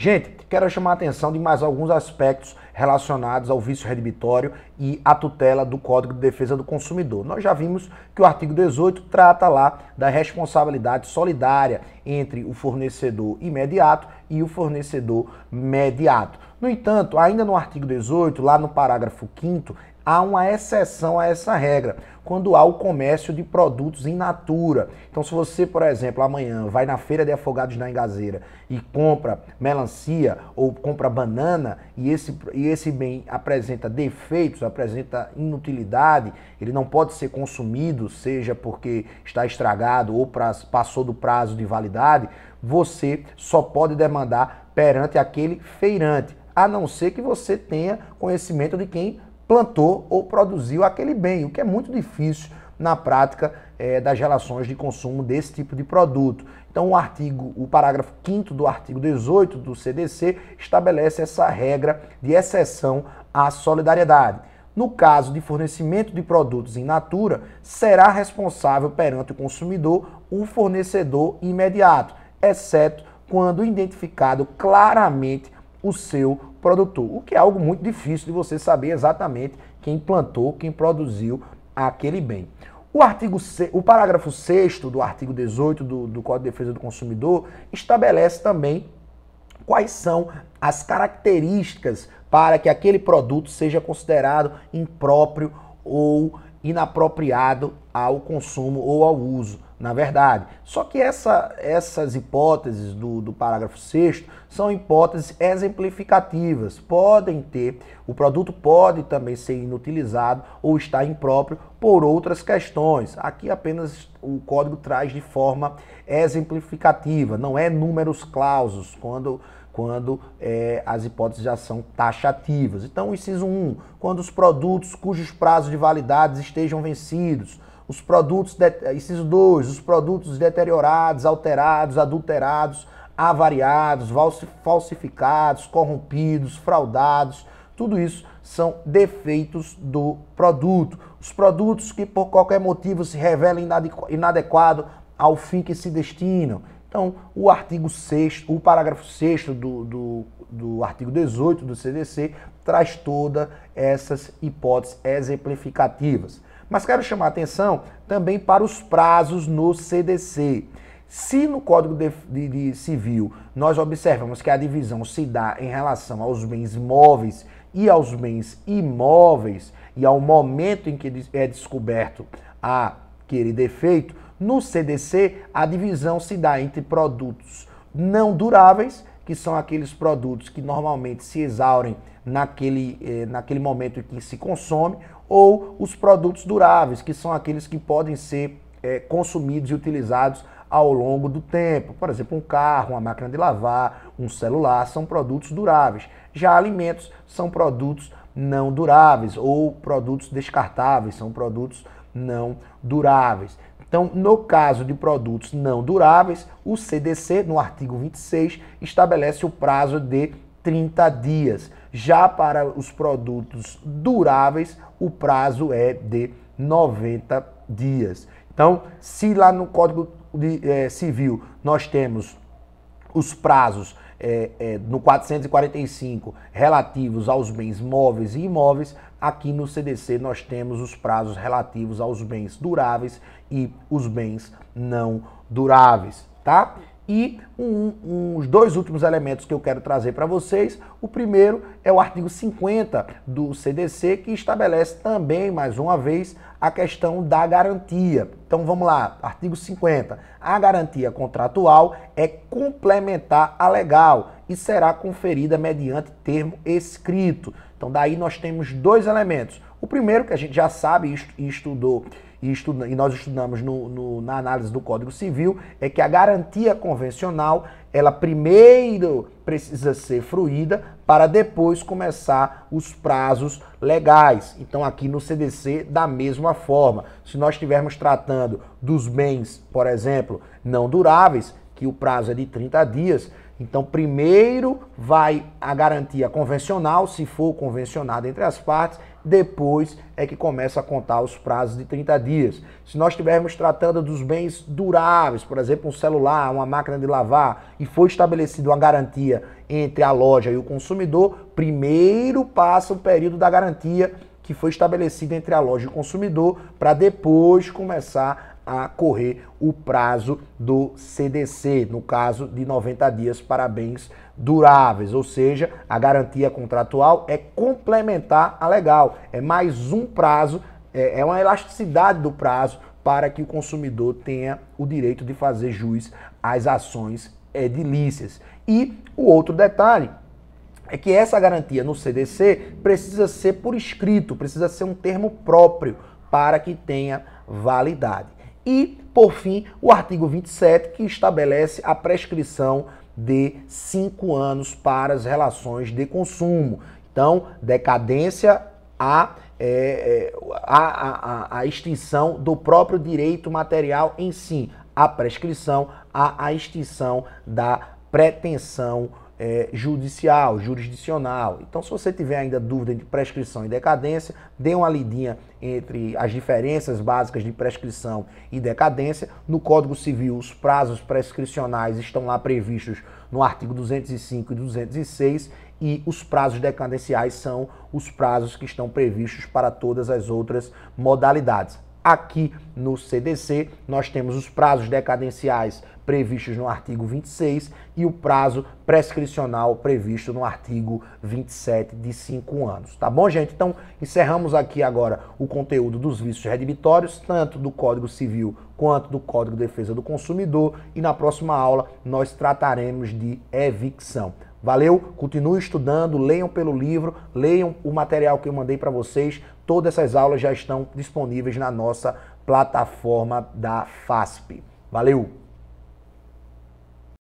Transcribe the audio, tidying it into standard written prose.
Gente, quero chamar a atenção de mais alguns aspectos relacionados ao vício redibitório e à tutela do Código de Defesa do Consumidor. Nós já vimos que o artigo 18 trata lá da responsabilidade solidária entre o fornecedor imediato e o fornecedor mediato. No entanto, ainda no artigo 18, lá no parágrafo 5º, há uma exceção a essa regra, quando há o comércio de produtos in natura. Então, se você, por exemplo, amanhã vai na feira de Afogados da Engazeira e compra melancia ou compra banana e esse bem apresenta defeitos, apresenta inutilidade, ele não pode ser consumido, seja porque está estragado ou passou do prazo de validade, você só pode demandar perante aquele feirante, a não ser que você tenha conhecimento de quem plantou ou produziu aquele bem, o que é muito difícil na prática das relações de consumo desse tipo de produto. Então o parágrafo 5º do artigo 18 do CDC estabelece essa regra de exceção à solidariedade. No caso de fornecimento de produtos in natura, será responsável perante o consumidor o fornecedor imediato, exceto quando identificado claramente o seu produtor, o que é algo muito difícil de você saber exatamente quem plantou, quem produziu aquele bem. O parágrafo 6º do artigo 18 do Código de Defesa do Consumidor estabelece também quais são as características para que aquele produto seja considerado impróprio ou inapropriado ao consumo ou ao uso, na verdade. Só que essas hipóteses do parágrafo 6º são hipóteses exemplificativas. O produto pode também ser inutilizado ou estar impróprio por outras questões. Aqui apenas o código traz de forma exemplificativa, não é números clausos, quando as hipóteses já são taxativas. Então, inciso 1, quando os produtos cujos prazos de validade estejam vencidos. Inciso 2, os produtos deteriorados, alterados, adulterados, avariados, falsificados, corrompidos, fraudados, tudo isso são defeitos do produto. Os produtos que por qualquer motivo se revelam inadequado ao fim que se destinam. Então, o parágrafo 6º do artigo 18 do CDC traz todas essas hipóteses exemplificativas. Mas quero chamar a atenção também para os prazos no CDC. Se no Código de Civil nós observamos que a divisão se dá em relação aos bens móveis e aos bens imóveis e ao momento em que é descoberto aquele defeito, no CDC, a divisão se dá entre produtos não duráveis, que são aqueles produtos que normalmente se exaurem naquele momento em que se consome, ou os produtos duráveis, que são aqueles que podem ser consumidos e utilizados ao longo do tempo. Por exemplo, um carro, uma máquina de lavar, um celular, são produtos duráveis. Já alimentos são produtos não duráveis, ou produtos descartáveis, são produtos não duráveis. Então, no caso de produtos não duráveis, o CDC, no artigo 26, estabelece o prazo de 30 dias. Já para os produtos duráveis, o prazo é de 90 dias. Então, se lá no Código Civil nós temos os prazos no 445 relativos aos bens móveis e imóveis, aqui no CDC nós temos os prazos relativos aos bens duráveis e os bens não duráveis, tá? E os dois últimos elementos que eu quero trazer para vocês, o primeiro é o artigo 50 do CDC, que estabelece também, mais uma vez, a questão da garantia. Então vamos lá, artigo 50. A garantia contratual é complementar à legal e será conferida mediante termo escrito. Então daí nós temos dois elementos. O primeiro, que a gente já sabe e nós estudamos na análise do Código Civil, é que a garantia convencional, ela primeiro precisa ser fruída para depois começar os prazos legais. Então aqui no CDC, da mesma forma, se nós estivermos tratando dos bens, por exemplo, não duráveis, que o prazo é de 30 dias, Então, primeiro vai a garantia convencional, se for convencionada entre as partes, depois é que começa a contar os prazos de 30 dias. Se nós estivermos tratando dos bens duráveis, por exemplo, um celular, uma máquina de lavar, e foi estabelecida uma garantia entre a loja e o consumidor, primeiro passa o período da garantia que foi estabelecido entre a loja e o consumidor, para depois começar a correr o prazo do CDC, no caso de 90 dias para bens duráveis, ou seja, a garantia contratual é complementar a legal, é mais um prazo, é uma elasticidade do prazo para que o consumidor tenha o direito de fazer jus às ações edilícias. E o outro detalhe é que essa garantia no CDC precisa ser por escrito, precisa ser um termo próprio para que tenha validade. E, por fim, o artigo 27, que estabelece a prescrição de 5 anos para as relações de consumo. Então, decadência a extinção do próprio direito material em si, a prescrição, a extinção da pretensão jurisdicional. Então, se você tiver ainda dúvida de prescrição e decadência, dê uma lidinha entre as diferenças básicas de prescrição e decadência. No Código Civil, os prazos prescricionais estão lá previstos no artigo 205 e 206, e os prazos decadenciais são os prazos que estão previstos para todas as outras modalidades. Aqui no CDC, nós temos os prazos decadenciais previstos no artigo 26 e o prazo prescricional previsto no artigo 27 de 5 anos. Tá bom, gente? Então, encerramos aqui agora o conteúdo dos vícios redibitórios, tanto do Código Civil quanto do Código de Defesa do Consumidor, e na próxima aula nós trataremos de evicção. Valeu? Continue estudando, leiam pelo livro, leiam o material que eu mandei para vocês. Todas essas aulas já estão disponíveis na nossa plataforma da FASP. Valeu!